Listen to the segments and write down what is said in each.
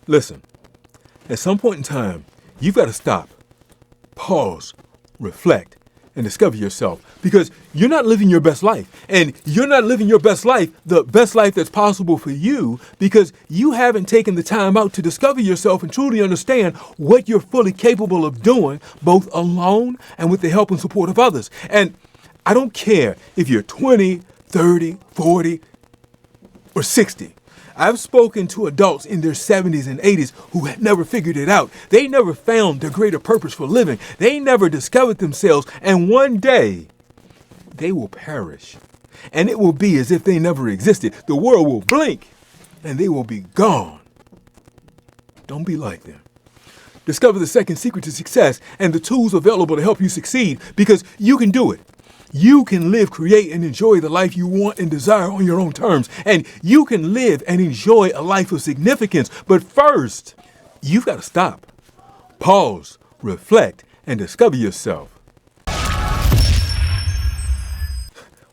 Listen, at some point in time, you've got to stop, pause, reflect, and discover yourself, because you're not living your best life. And you're not living your best life, the best life that's possible for you, because you haven't taken the time out to discover yourself and truly understand what you're fully capable of doing, both alone and with the help and support of others. And I don't care if you're 20, 30, 40, or 60. I've spoken to adults in their 70s and 80s who had never figured it out. They never found their greater purpose for living. They never discovered themselves. And one day, they will perish. And it will be as if they never existed. The world will blink, and they will be gone. Don't be like them. Discover the second secret to success and the tools available to help you succeed, because you can do it. You can live, create, and enjoy the life you want and desire on your own terms. And you can live and enjoy a life of significance. But first, you've got to stop, pause, reflect, and discover yourself.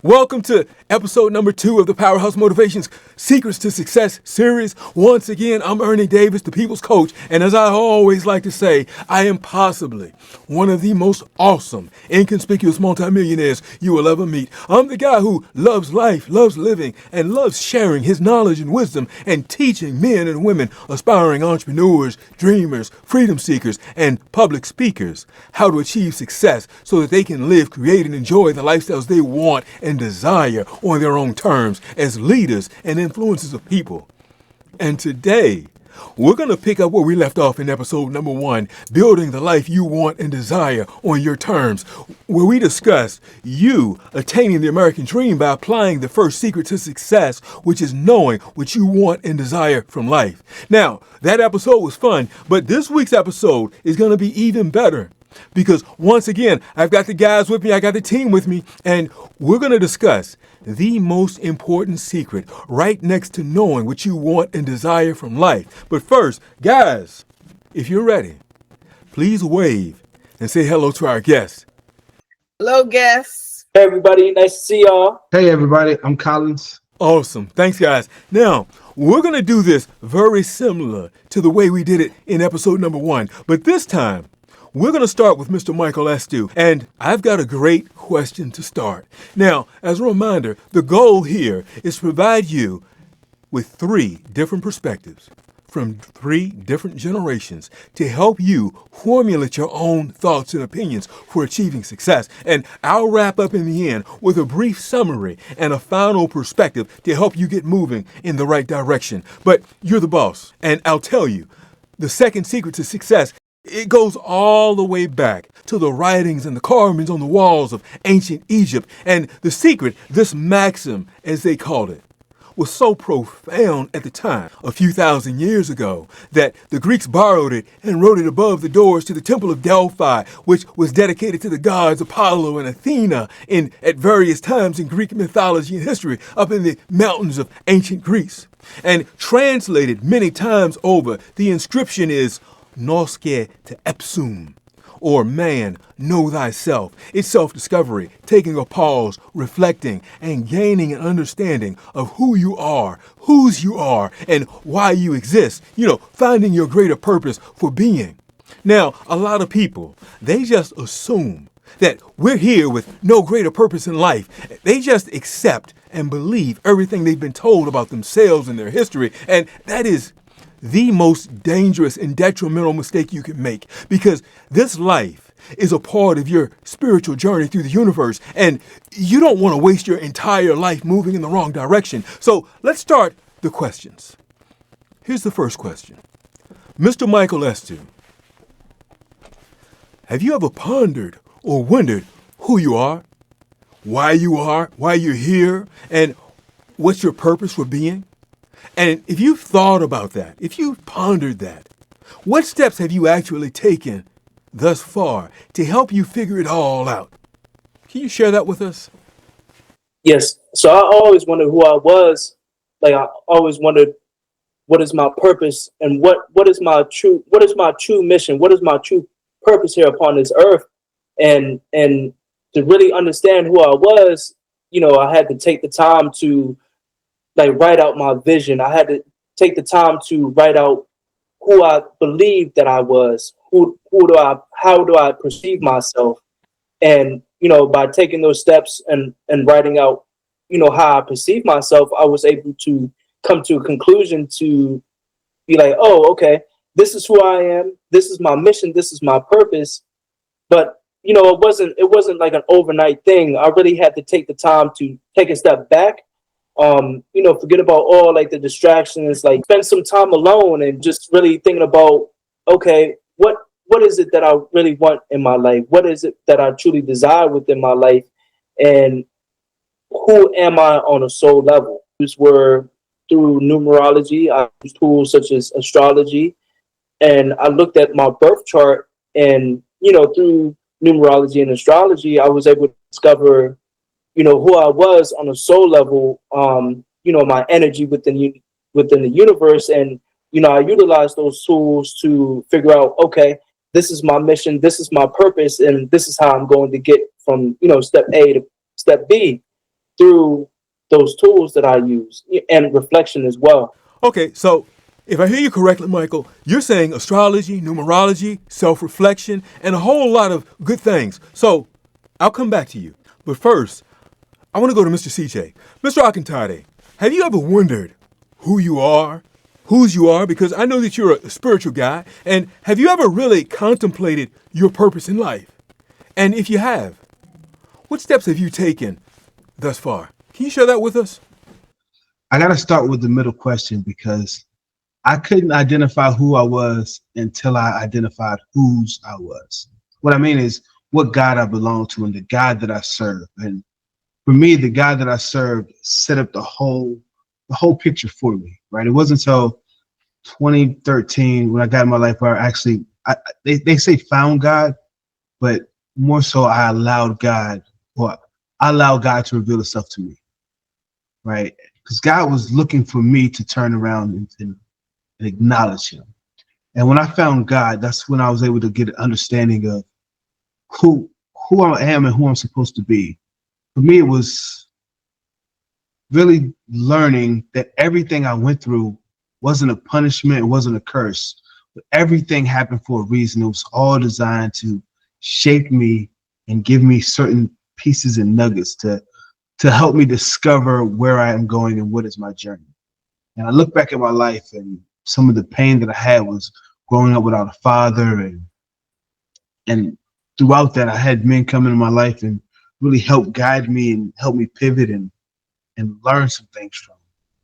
Welcome to episode number 2 of the Powerhouse Motivations Secrets to Success series. Once again, I'm Ernie Davis, the people's coach. And as I always like to say, I am possibly one of the most awesome, inconspicuous multimillionaires you will ever meet. I'm the guy who loves life, loves living, and loves sharing his knowledge and wisdom and teaching men and women, aspiring entrepreneurs, dreamers, freedom seekers, and public speakers how to achieve success so that they can live, create, and enjoy the lifestyles they want and desire on their own terms as leaders and influencers of people. And today, we're going to pick up where we left off in episode number 1, building the life you want and desire on your terms, where we discussed you attaining the American dream by applying the first secret to success, which is knowing what you want and desire from life. Now, that episode was fun, but this week's episode is going to be even better. Because once again, I've got the guys with me, I got the team with me, and we're going to discuss the most important secret right next to knowing what you want and desire from life. But first, guys, if you're ready, please wave and say hello to our guests. Hello, guests. Hey, everybody. Nice to see y'all. Hey, everybody. I'm Collins. Awesome. Thanks, guys. Now, we're going to do this very similar to the way we did it in episode number 1. But this time, we're going to start with Mr. Michael Estu, and I've got a great question to start. Now, as a reminder, the goal here is to provide you with 3 different perspectives from 3 different generations to help you formulate your own thoughts and opinions for achieving success. And I'll wrap up in the end with a brief summary and a final perspective to help you get moving in the right direction. But you're the boss, and I'll tell you, the second secret to success, it goes all the way back to the writings and the carvings on the walls of ancient Egypt. And the secret, this maxim, as they called it, was so profound at the time, a few thousand years ago, that the Greeks borrowed it and wrote it above the doors to the Temple of Delphi, which was dedicated to the gods Apollo and Athena at various times in Greek mythology and history up in the mountains of ancient Greece. And translated many times over, the inscription is Nosce Te Ipsum, or man, know thyself. It's self-discovery, taking a pause, reflecting, and gaining an understanding of who you are, whose you are, and why you exist. Finding your greater purpose for being. Now, a lot of people, they just assume that we're here with no greater purpose in life. They just accept and believe everything they've been told about themselves and their history, and that is the most dangerous and detrimental mistake you can make, because this life is a part of your spiritual journey through the universe, and you don't want to waste your entire life moving in the wrong direction. So let's start the questions. Here's the first question. Mr. Michael Estu, have you ever pondered or wondered who you are, why you're here, and what's your purpose for being? And if you've thought about that, if you've pondered that, what steps have you actually taken thus far to help you figure it all out? Can you share that with us? Yes. So I always wondered who I was. I always wondered, what is my purpose and what is my true mission? What is my true purpose here upon this earth? And to really understand who I was, I had to take the time to write out my vision. I had to take the time to write out who I believed that I was, how do I perceive myself, and by taking those steps and writing out how I perceive myself, I was able to come to a conclusion to be like, oh, okay, this is who I am, this is my mission, this is my purpose. But it wasn't like an overnight thing. I really had to take the time to take a step back, forget about all like the distractions, like spend some time alone and just really thinking about, okay, what is it that I really want in my life? What is it that I truly desire within my life? And who am I on a soul level? These were through numerology. I used tools such as astrology, and I looked at my birth chart, and through numerology and astrology, I was able to discover who I was on a soul level, my energy within the universe. And I utilized those tools to figure out, okay, this is my mission, this is my purpose, and this is how I'm going to get from step A to step B through those tools that I use, and reflection as well. Okay, so if I hear you correctly, Michael, you're saying astrology, numerology, self-reflection, and a whole lot of good things. So I'll come back to you. But first, I want to go to Mr. CJ. Mr. Akintade, have you ever wondered who you are, whose you are? Because I know that you're a spiritual guy. And have you ever really contemplated your purpose in life? And if you have, what steps have you taken thus far? Can you share that with us? I got to start with the middle question because I couldn't identify who I was until I identified whose I was. What I mean is what God I belong to and the God that I serve. And for me, the God that I served set up the whole picture for me, right? It wasn't until 2013 when I got in my life where they say found God, but more so I allowed God to reveal himself to me, right? Because God was looking for me to turn around and acknowledge him. And when I found God, that's when I was able to get an understanding of who I am and who I'm supposed to be. For me, it was really learning that everything I went through wasn't a punishment, it wasn't a curse, but everything happened for a reason. It was all designed to shape me and give me certain pieces and nuggets to help me discover where I am going and what is my journey. And I look back at my life, and some of the pain that I had was growing up without a father, and throughout that I had men come into my life and really help guide me and help me pivot and learn some things from.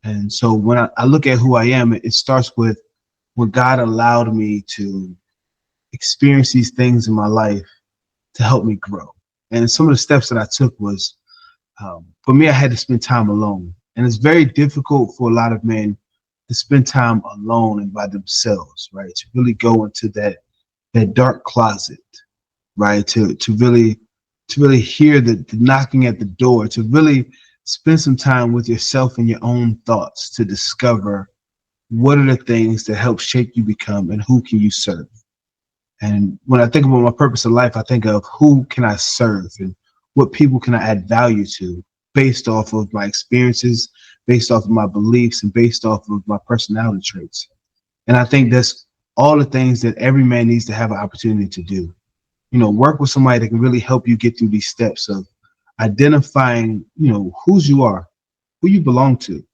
And so when I look at who I am, it starts with when God allowed me to experience these things in my life to help me grow. And some of the steps that I took was, for me, I had to spend time alone. And it's very difficult for a lot of men to spend time alone and by themselves, right? To really go into that dark closet, right? To really hear the knocking at the door, to really spend some time with yourself and your own thoughts to discover what are the things that help shape you become and who can you serve. And when I think about my purpose in life, I think of who can I serve and what people can I add value to based off of my experiences, based off of my beliefs, and based off of my personality traits. And I think that's all the things that every man needs to have an opportunity to do. Work with somebody that can really help you get through these steps of identifying, whose you are, who you belong to,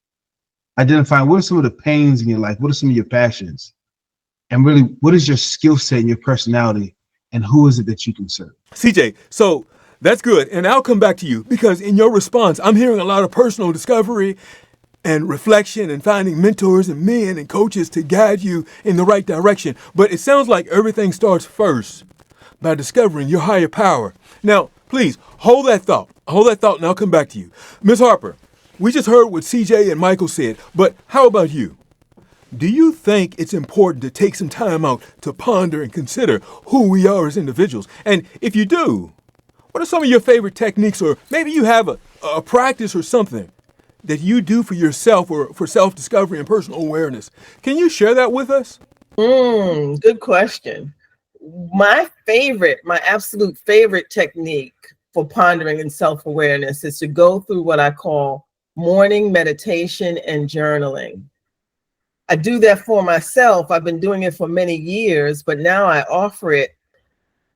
identifying what are some of the pains in your life, what are some of your passions, and really what is your skill set and your personality, and who is it that you can serve. CJ, so that's good. And I'll come back to you because in your response, I'm hearing a lot of personal discovery and reflection and finding mentors and men and coaches to guide you in the right direction. But it sounds like everything starts first by discovering your higher power. Now, please hold that thought, and I'll come back to you. Ms. Harper, we just heard what CJ and Michael said, but how about you? Do you think it's important to take some time out to ponder and consider who we are as individuals? And if you do, what are some of your favorite techniques, or maybe you have a practice or something that you do for yourself or for self-discovery and personal awareness? Can you share that with us? Good question. My absolute favorite technique for pondering and self-awareness is to go through what I call morning meditation and journaling. I do that for myself. I've been doing it for many years, but now I offer it.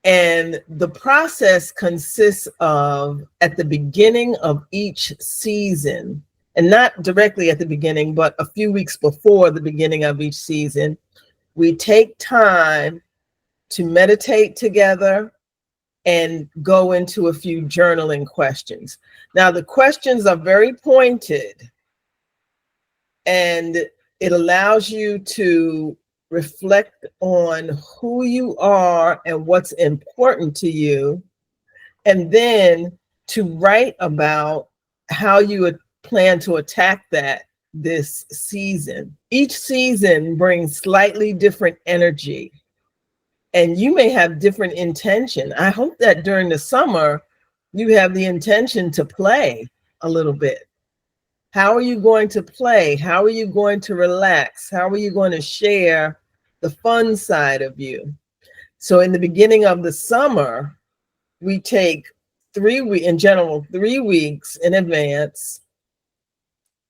And the process consists of, at the beginning of each season, and not directly at the beginning, but a few weeks before the beginning of each season, we take time to meditate together and go into a few journaling questions. Now, the questions are very pointed, and it allows you to reflect on who you are and what's important to you, and then to write about how you would plan to attack that this season. Each season brings slightly different energy, and you may have different intention. I hope that during the summer, you have the intention to play a little bit. How are you going to play? How are you going to relax? How are you going to share the fun side of you? So in the beginning of the summer, we take 3 weeks, in general, 3 weeks in advance,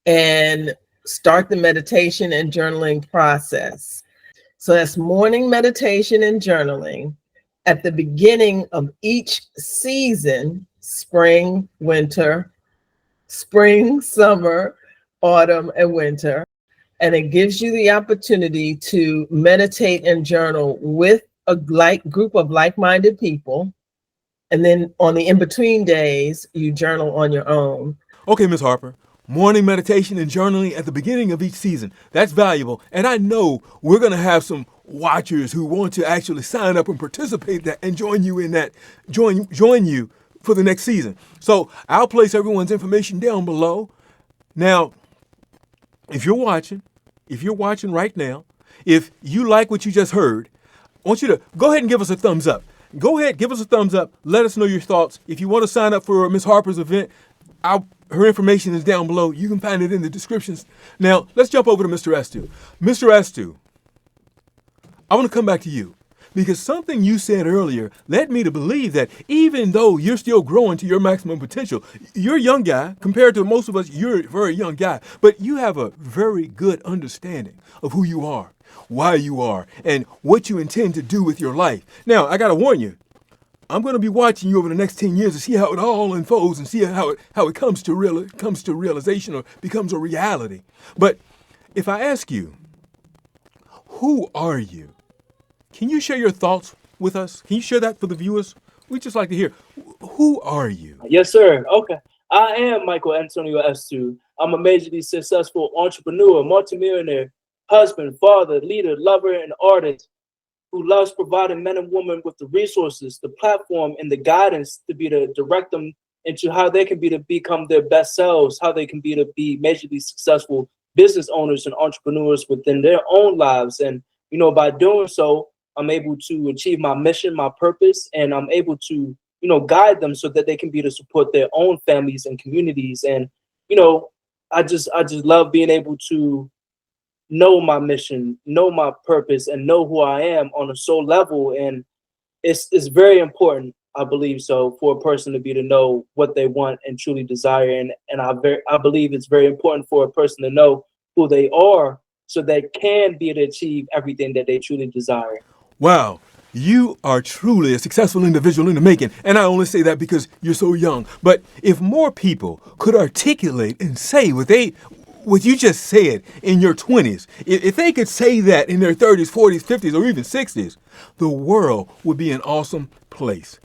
and start the meditation and journaling process. So that's morning meditation and journaling at the beginning of each season: spring, winter, spring, summer, autumn, and winter. And it gives you the opportunity to meditate and journal with a group of like-minded people. And then on the in-between days, you journal on your own. Okay, Ms. Harper. Morning meditation and journaling at the beginning of each season. That's valuable. And I know we're going to have some watchers who want to actually sign up and participate that and join you in that, join you for the next season. So I'll place everyone's information down below. Now, if you're watching right now, if you like what you just heard, I want you to go ahead and give us a thumbs up. Go ahead, give us a thumbs up. Let us know your thoughts. If you want to sign up for Ms. Harper's event, her information is down below. You can find it in the descriptions. Now, let's jump over to Mr. Estu. Mr. Estu, I want to come back to you because something you said earlier led me to believe that even though you're still growing to your maximum potential, you're a young guy. Compared to most of us, you're a very young guy, but you have a very good understanding of who you are, why you are, and what you intend to do with your life. Now, I got to warn you, I'm going to be watching you over the next 10 years to see how it all unfolds and see how it comes to realization or becomes a reality. But if I ask you, who are you? Can you share your thoughts with us? Can you share that for the viewers? We'd just like to hear, who are you? Yes, sir. Okay. I am Michael Antonio Estu. I'm a majorly successful entrepreneur, multimillionaire, husband, father, leader, lover, and artist who loves providing men and women with the resources, the platform, and the guidance to direct them into how they can be to become their best selves, how they can be to be majorly successful business owners and entrepreneurs within their own lives. And, by doing so, I'm able to achieve my mission, my purpose, and I'm able to, guide them so that they can be to support their own families and communities. And, I just love being able to know my mission, know my purpose, and know who I am on a soul level. And it's very important, I believe so, for a person to be to know what they want and truly desire. And I believe it's very important for a person to know who they are so they can be able to achieve everything that they truly desire. Wow, you are truly a successful individual in the making. And I only say that because you're so young. But if more people could articulate and say what you just said in your 20s, if they could say that in their 30s, 40s, 50s, or even 60s, the world would be an awesome place.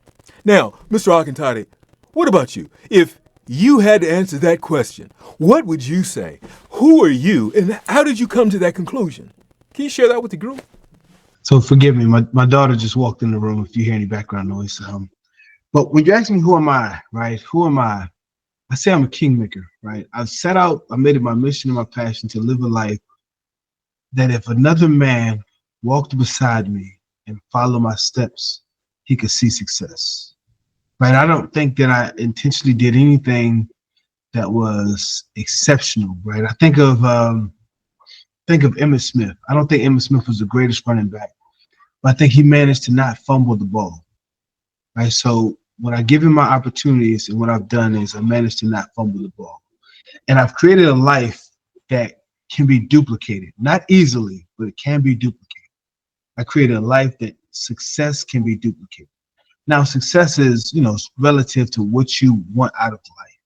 Now, Mr. Akintade, what about you? If you had to answer that question, what would you say? Who are you, and how did you come to that conclusion? Can you share that with the group? So forgive me, my daughter just walked in the room if you hear any background noise. But when you ask me who am I, right? Who am I? I say I'm a kingmaker, right? I made it my mission and my passion to live a life that if another man walked beside me and followed my steps, he could see success, right? I don't think that I intentionally did anything that was exceptional, right? I think of Emmitt Smith. I don't think Emmitt Smith was the greatest running back, but I think he managed to not fumble the ball, right? So when I give him my opportunities, and what I've done is I managed to not fumble the ball. And I've created a life that can be duplicated. Not easily, but it can be duplicated. I created a life that success can be duplicated. Now, success is, relative to what you want out of life.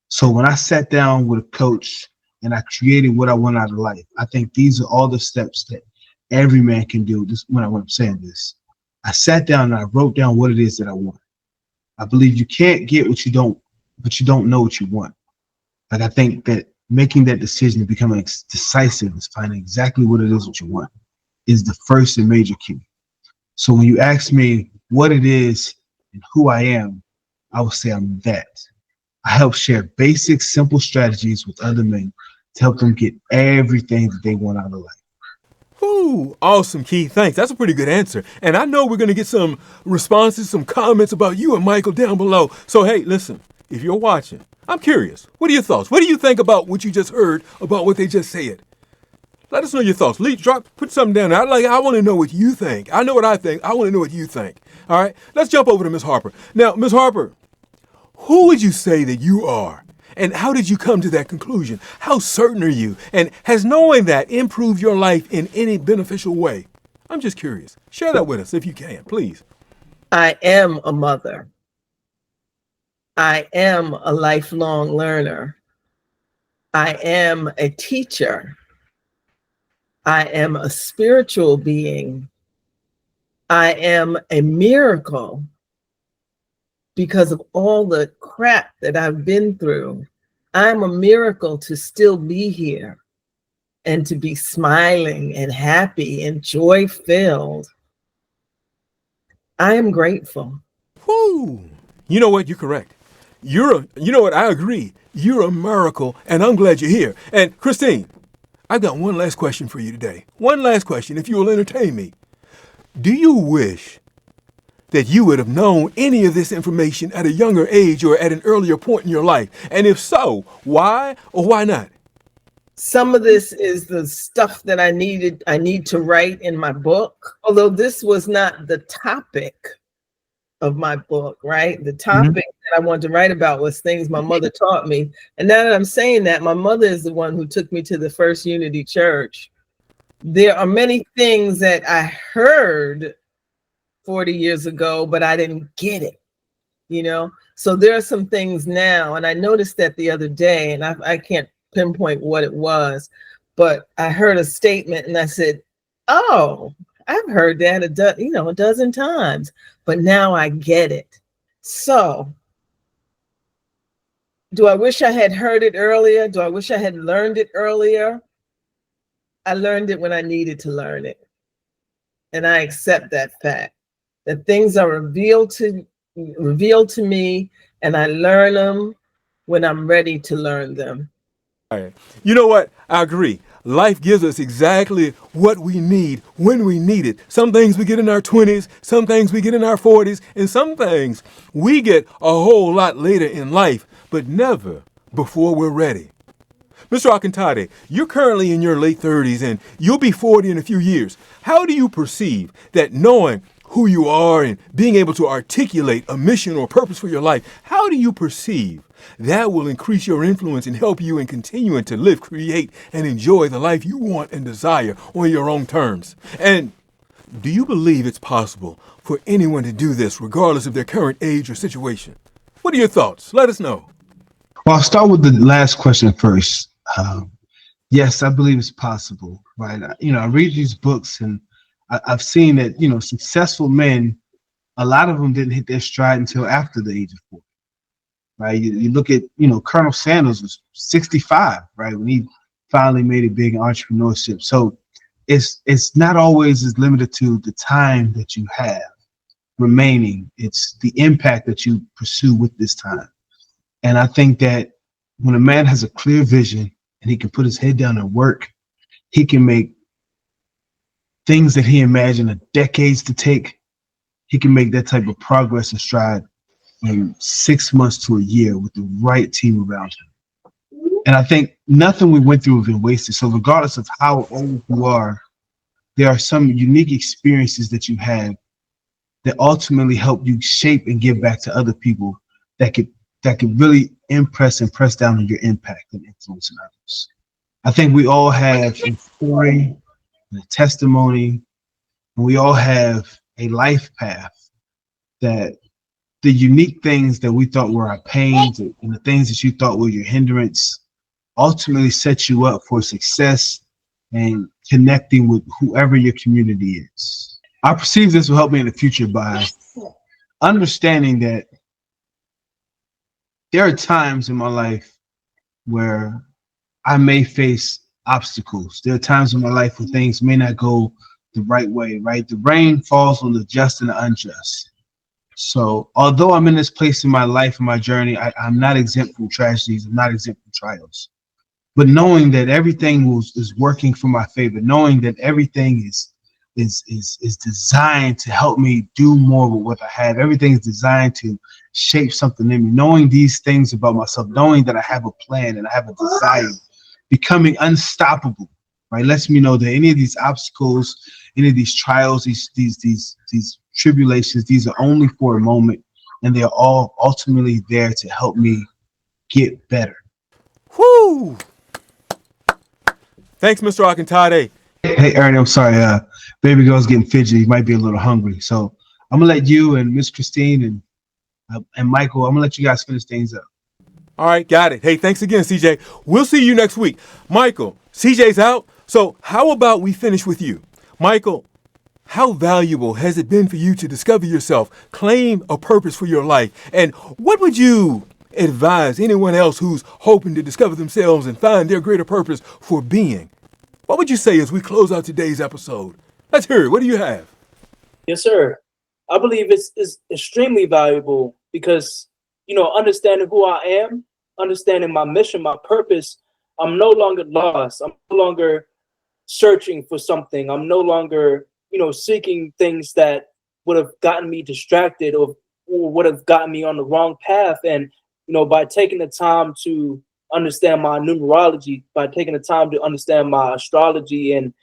So when I sat down with a coach and I created what I want out of life, I think these are all the steps that every man can do. This when I'm saying this, I sat down and I wrote down what it is that I want. I believe you can't get what you don't, but you don't know what you want. Like, I think that making that decision and becoming decisive is finding exactly what it is that you want is the first and major key. So when you ask me what it is and who I am, I will say I'm that. I help share basic, simple strategies with other men to help them get everything that they want out of life. Ooh, awesome, Keith. Thanks. That's a pretty good answer. And I know we're going to get some responses, some comments about you and Michael down below. So, hey, listen, if you're watching, I'm curious. What are your thoughts? What do you think about what you just heard about what they just said? Let us know your thoughts. Put something down there. I want to know what you think. I know what I think. I want to know what you think. All right, let's jump over to Ms. Harper. Now, Ms. Harper, who would you say that you are? And how did you come to that conclusion? How certain are you? And has knowing that improved your life in any beneficial way? I'm just curious. Share that with us if you can, please. I am a mother. I am a lifelong learner. I am a teacher. I am a spiritual being. I am a miracle because of all the crap that I've been through. I'm a miracle to still be here and to be smiling and happy and joy-filled. I am grateful. Whoo! You know what? You're correct. You know what? I agree. You're a miracle, and I'm glad you're here. And Christine, I've got one last question for you today. One last question, if you will entertain me. Do you wish that you would have known any of this information at a younger age or at an earlier point in your life? And if so, why or why not? Some of this is the stuff that I need to write in my book, although this was not the topic of my book, right? The topic that I wanted to write about was things my mother taught me. And now that I'm saying that, my mother is the one who took me to the First Unity Church. There are many things that I heard 40 years ago, but I didn't get it, So there are some things now, and I noticed that the other day, and I can't pinpoint what it was, but I heard a statement and I said, oh, I've heard that a dozen times, but now I get it. So do I wish I had heard it earlier? Do I wish I had learned it earlier? I learned it when I needed to learn it. And I accept that fact, that things are revealed to me, and I learn them when I'm ready to learn them. All right. You know what? I agree. Life gives us exactly what we need when we need it. Some things we get in our 20s, some things we get in our 40s, and some things we get a whole lot later in life, but never before we're ready. Mr. Akintade, you're currently in your late 30s and you'll be 40 in a few years. How do you perceive that knowing who you are and being able to articulate a mission or purpose for your life, how do you perceive that will increase your influence and help you in continuing to live, create, and enjoy the life you want and desire on your own terms? And do you believe it's possible for anyone to do this regardless of their current age or situation? What are your thoughts? Let us know. Well, I'll start with the last question first. Yes, I believe it's possible, right? I read these books and I've seen that, successful men, a lot of them didn't hit their stride until after the age of 40, right? You look at, Colonel Sanders was 65, right? When he finally made it big in entrepreneurship. So it's not always as limited to the time that you have remaining. It's the impact that you pursue with this time. And I think that when a man has a clear vision and he can put his head down and work, he can make things that he imagined decades to take. He can make that type of progress and stride in 6 months to a year with the right team around him. And I think nothing we went through has been wasted. So regardless of how old you are, there are some unique experiences that you have that ultimately help you shape and give back to other people that could really impress and press down on your impact and influence in others. I think we all have a story, a testimony, and we all have a life path that the unique things that we thought were our pains and the things that you thought were your hindrance ultimately set you up for success and connecting with whoever your community is. I perceive this will help me in the future by understanding that there are times in my life where I may face obstacles. There are times in my life where things may not go the right way, right? The rain falls on the just and the unjust. So although I'm in this place in my life and my journey, I'm not exempt from tragedies. I'm not exempt from trials. But knowing that everything is working for my favor, knowing that everything is designed to help me do more with what I have. Everything is designed to shape something in me. Knowing these things about myself, knowing that I have a plan and I have a desire, becoming unstoppable, right? Lets me know that any of these obstacles, any of these trials, these tribulations, these are only for a moment, and they're all ultimately there to help me get better. Whoo! Thanks, Mr. Akintade. Hey, Ernie, I'm sorry. Baby girl's getting fidgety. Might be a little hungry. So I'm going to let you and Miss Christine and Michael, I'm going to let you guys finish things up. All right, got it. Hey, thanks again, CJ. We'll see you next week. Michael, CJ's out, so how about we finish with you? Michael, how valuable has it been for you to discover yourself, claim a purpose for your life, and what would you advise anyone else who's hoping to discover themselves and find their greater purpose for being? What would you say as we close out today's episode? Let's hear it. What do you have? Yes, sir. I believe it's extremely valuable because, understanding who I am, understanding my mission, my purpose, I'm no longer lost. I'm no longer searching for something. I'm no longer, seeking things that would have gotten me distracted or would have gotten me on the wrong path. And, by taking the time to understand my numerology, by taking the time to understand my astrology and,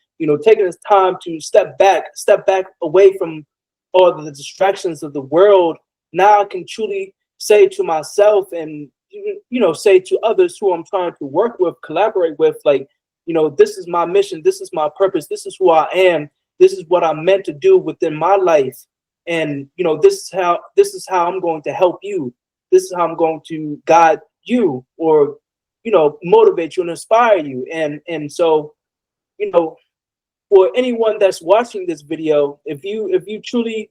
taking the time to step back away from all the distractions of the world, now I can truly say to myself and, say to others who I'm trying to work with, collaborate with, like, this is my mission. This is my purpose. This is who I am. This is what I'm meant to do within my life. And, this is how I'm going to help you. This is how I'm going to guide you or, motivate you and inspire you. And so, for anyone that's watching this video, if you truly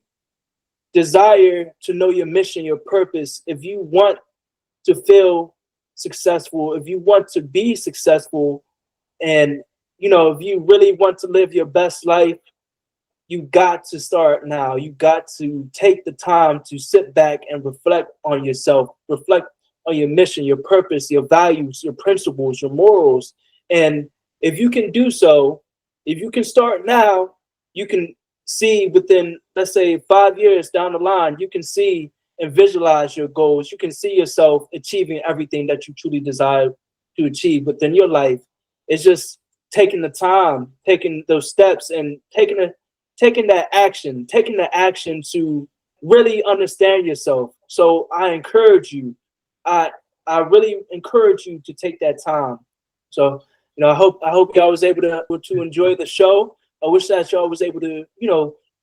desire to know your mission, your purpose, if you want to feel successful, if you want to be successful, and if you really want to live your best life, you got to start now. You got to take the time to sit back and reflect on yourself, reflect on your mission, your purpose, your values, your principles, your morals. And if you can do so, if you can start now, you can see within, let's say, 5 years down the line, you can see and visualize your goals. You can see yourself achieving everything that you truly desire to achieve within your life. It's just taking the time, taking those steps, and taking that action to really understand yourself. So I encourage you. I really encourage you to take that time. So, I hope y'all was able to enjoy the show. I wish that y'all was able to,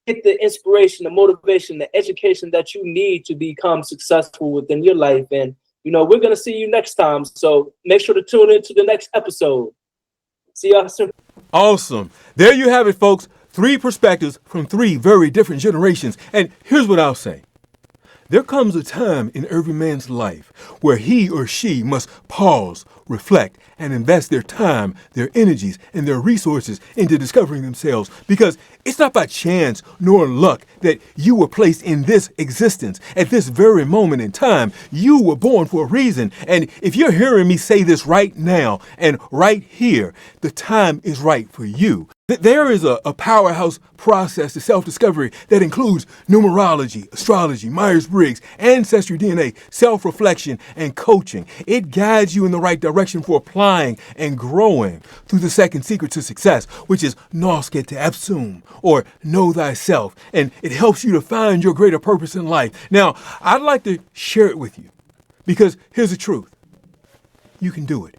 get the inspiration, the motivation, the education that you need to become successful within your life. And, we're going to see you next time. So make sure to tune in to the next episode. See y'all soon. Awesome. There you have it, folks. 3 perspectives from 3 very different generations. And here's what I'll say. There comes a time in every man's life where he or she must pause, reflect, and invest their time, their energies, and their resources into discovering themselves. Because it's not by chance nor luck that you were placed in this existence at this very moment in time. You were born for a reason. And if you're hearing me say this right now and right here, the time is right for you. There is a powerhouse process to self-discovery that includes numerology, astrology, Myers-Briggs, Ancestry DNA, self-reflection, and coaching. It guides you in the right direction for applying and growing through the second secret to success, which is Nosce Te Ipsum, or know thyself. And it helps you to find your greater purpose in life. Now, I'd like to share it with you because here's the truth. You can do it.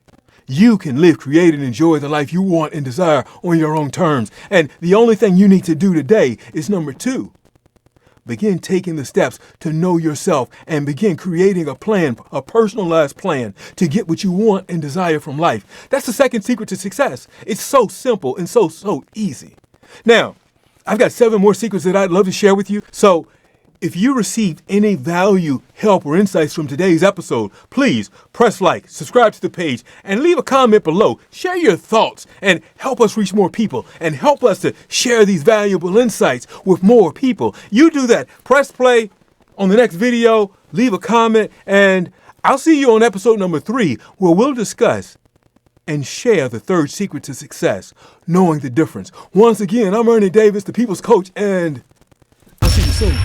you can live, create, and enjoy the life you want and desire on your own terms. And the only thing you need to do today is number 2. Begin taking the steps to know yourself and begin creating a plan, a personalized plan to get what you want and desire from life. That's the second secret to success. It's so simple and so easy. Now, I've got 7 more secrets that I'd love to share with you. So if you received any value, help, or insights from today's episode, please press like, subscribe to the page, and leave a comment below. Share your thoughts and help us reach more people and help us to share these valuable insights with more people. You do that. Press play on the next video, leave a comment, and I'll see you on episode number 3, where we'll discuss and share the third secret to success, knowing the difference. Once again, I'm Ernie Davis, the People's Coach, and I'll see you soon.